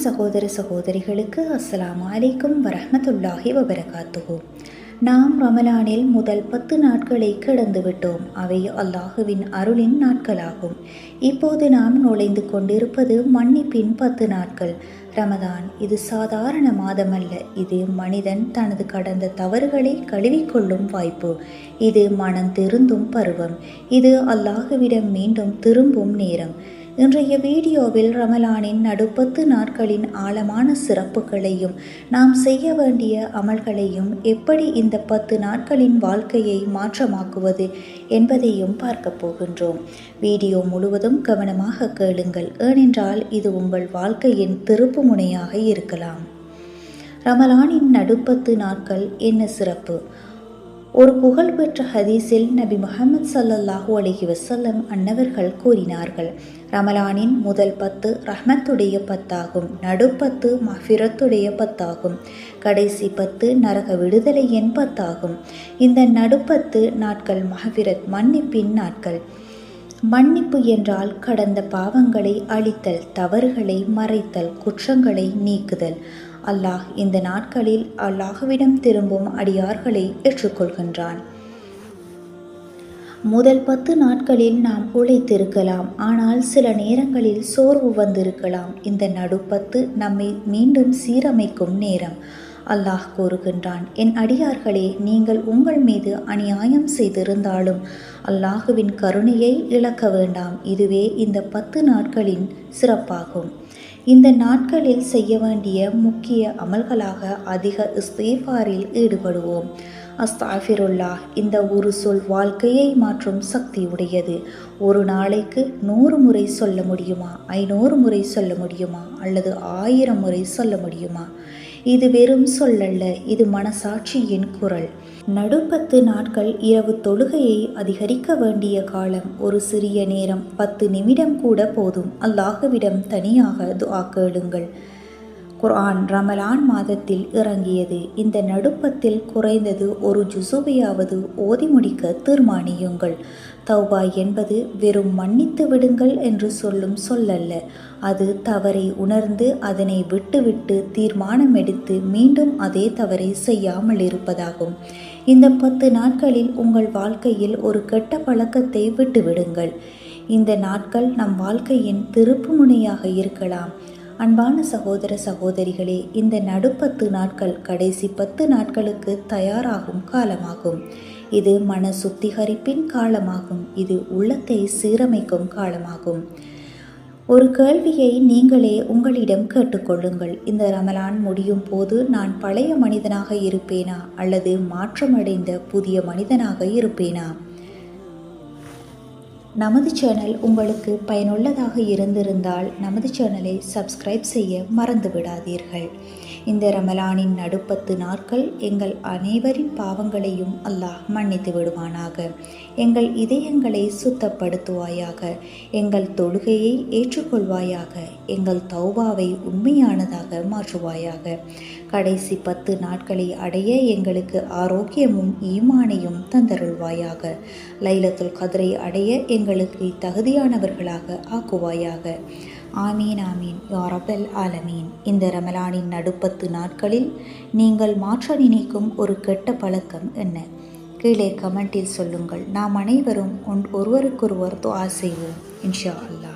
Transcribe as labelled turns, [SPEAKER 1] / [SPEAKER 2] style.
[SPEAKER 1] சகோதர சகோதரிகளுக்கு அஸ்ஸலாமு அலைக்கும் வரஹ்மத்துல்லாஹி வபரகாத்துஹு. நாம் ரமலானில் முதல் 10 நாட்களை கடந்து விட்டோம். அவை அல்லாஹுவின் அருளின் நாட்களாகும். இப்போது நாம் நுழைந்து கொண்டிருப்பது மன்னிப்பின் 10 நாட்கள். ரமதான் இது சாதாரண மாதமல்ல. இது மனிதன் தனது கடந்த தவறுகளை கழுவிக்கொள்ளும் வாய்ப்பு. இது மனம் திருந்தும் பருவம். இது அல்லாஹுவிடம் மீண்டும் திரும்பும் நேரம். இன்றைய வீடியோவில் ரமலானின் நடு 10 நாட்களின் ஆழமான சிறப்புகளையும் நாம் செய்ய வேண்டிய அமல்களையும் எப்படி இந்த 10 நாட்களின் வாழ்க்கையை மாற்றமாக்குவது என்பதையும் பார்க்க போகின்றோம். வீடியோ முழுவதும் கவனமாக கேளுங்கள், ஏனென்றால் இது உங்கள் வாழ்க்கையின் திருப்பு முனையாக இருக்கலாம். ரமலானின் நடு 10 நாட்கள் என்ன சிறப்பு? ஒரு புகழ்பெற்ற ஹதீஸில் நபி முஹம்மது ஸல்லல்லாஹு அலைஹி வஸல்லம் அன்னவர்கள் கூறினார்கள், ரமலானின் முதல் 10 ரஹ்மத்துடைய 10 ஆகும், நடு 10 மஃபிரத்துடைய 10 ஆகும், கடைசி 10 நரக விடுதலையின் 10 ஆகும். இந்த நடு 10 நாட்கள் மஃபிரத் மன்னிப்பின் நாட்கள். மன்னிப்பு என்றால் கடந்த பாவங்களை அழித்தல், தவறுகளை மறைத்தல், குற்றங்களை நீக்குதல். அல்லாஹ் இந்த நாட்களில் அல்லாஹ்விடம் திரும்பும் அடியார்களை ஏற்றுக்கொள்கின்றான். முதல் 10 நாட்களில் நாம் உழைத்திருக்கலாம், ஆனால் சில நேரங்களில் சோர்வு வந்திருக்கலாம். இந்த நடு 10 நம்மை மீண்டும் சீரமைக்கும் நேரம். அல்லாஹ் கூறுகின்றான், என் அடியார்களே, நீங்கள் உங்கள் மீது அநியாயம் செய்திருந்தாலும் அல்லாஹுவின் கருணையை இழக்க வேண்டாம். இதுவே இந்த 10 நாட்களின் சிறப்பாகும். இந்த நாட்களில் செய்ய வேண்டிய முக்கிய அமல்களாக அதிக இஸ்திஃபாரில் ஈடுபடுவோம். அஸ்தக்ஃபிருல்லாஹ் இந்த ஒரு சொல் வாழ்க்கையை மாற்றும் சக்தி உடையது. ஒரு நாளைக்கு 100 முறை சொல்ல முடியுமா, 500 முறை சொல்ல முடியுமா, அல்லது 1000 முறை சொல்ல முடியுமா? இது வெறும் சொல்லல்ல, இது மனசாட்சியின் குரல். நடு 10 நாட்கள் இரவு தொழுகையை அதிகரிக்க வேண்டிய காலம். ஒரு சிறிய நேரம், 10 நிமிடம் கூட போதும். அல்லாஹுவிடம் தனியாக துஆ கேளுங்கள். குர்ஆன் ரமலான் மாதத்தில் இறங்கியது. இந்த நடுப்பத்தில் குறைந்தது ஒரு ஜுசுவையாவது ஓதி முடிக்க தீர்மானியுங்கள். தௌபா என்பது வெறும் மன்னித்து விடுங்கள் என்று சொல்லும் சொல்லல்ல. அது தவறை உணர்ந்து அதனை விட்டுவிட்டு தீர்மானம் எடுத்து மீண்டும் அதே தவறை செய்யாமல் இருப்பதாகும். இந்த 10 நாட்களில் உங்கள் வாழ்க்கையில் ஒரு கெட்ட பழக்கத்தை விட்டுவிடுங்கள். இந்த நாட்கள் நம் வாழ்க்கையின் திருப்பு முனையாக இருக்கலாம். அன்பான சகோதர சகோதரிகளே, இந்த நடு 10 நாட்கள் கடைசி 10 நாட்களுக்கு தயாராகும் காலமாகும். இது மன சுத்திகரிப்பின் காலமாகும். இது உள்ளத்தை சீரமைக்கும் காலமாகும். ஒரு கேள்வியை நீங்களே உங்களிடம் கேட்டுக்கொள்ளுங்கள். இந்த ரமலான் முடியும் போது நான் பழைய மனிதனாக இருப்பேனா, அல்லது மாற்றமடைந்த புதிய மனிதனாக இருப்பேனா? நமது சேனல் உங்களுக்கு பயனுள்ளதாக இருந்திருந்தால் நமது சேனலை சப்ஸ்கிரைப் செய்ய மறந்து விடாதீர்கள். இந்த ரமலானின் நடு 10 நாட்கள் எங்கள் அனைவரின் பாவங்களையும் அல்லாஹ் மன்னித்து விடுவானாக. எங்கள் இதயங்களை சுத்தப்படுத்துவாயாக. எங்கள் தொழுகையை ஏற்றுக்கொள்வாயாக. எங்கள் தௌபாவை உண்மையானதாக மாற்றுவாயாக. கடைசி 10 நாட்களை அடைய எங்களுக்கு ஆரோக்கியமும் ஈமானையும் தந்தருள்வாயாக. லைலத்துல் கத்ரை அடைய எங்களுக்கு தகுதியானவர்களாக ஆக்குவாயாக. ஆமீன் ஆமீன் யா ரப்பல் ஆலமீன். இந்த ரமலானின் நடு 10 நாட்களில் நீங்கள் மாற்ற நினைக்கும் ஒரு கெட்ட பழக்கம் என்ன? கீழே கமெண்டில் சொல்லுங்கள். நாம் அனைவரும் ஒருவருக்கொருவர் துஆ செய்வோம் இன்ஷா அல்லாஹ்.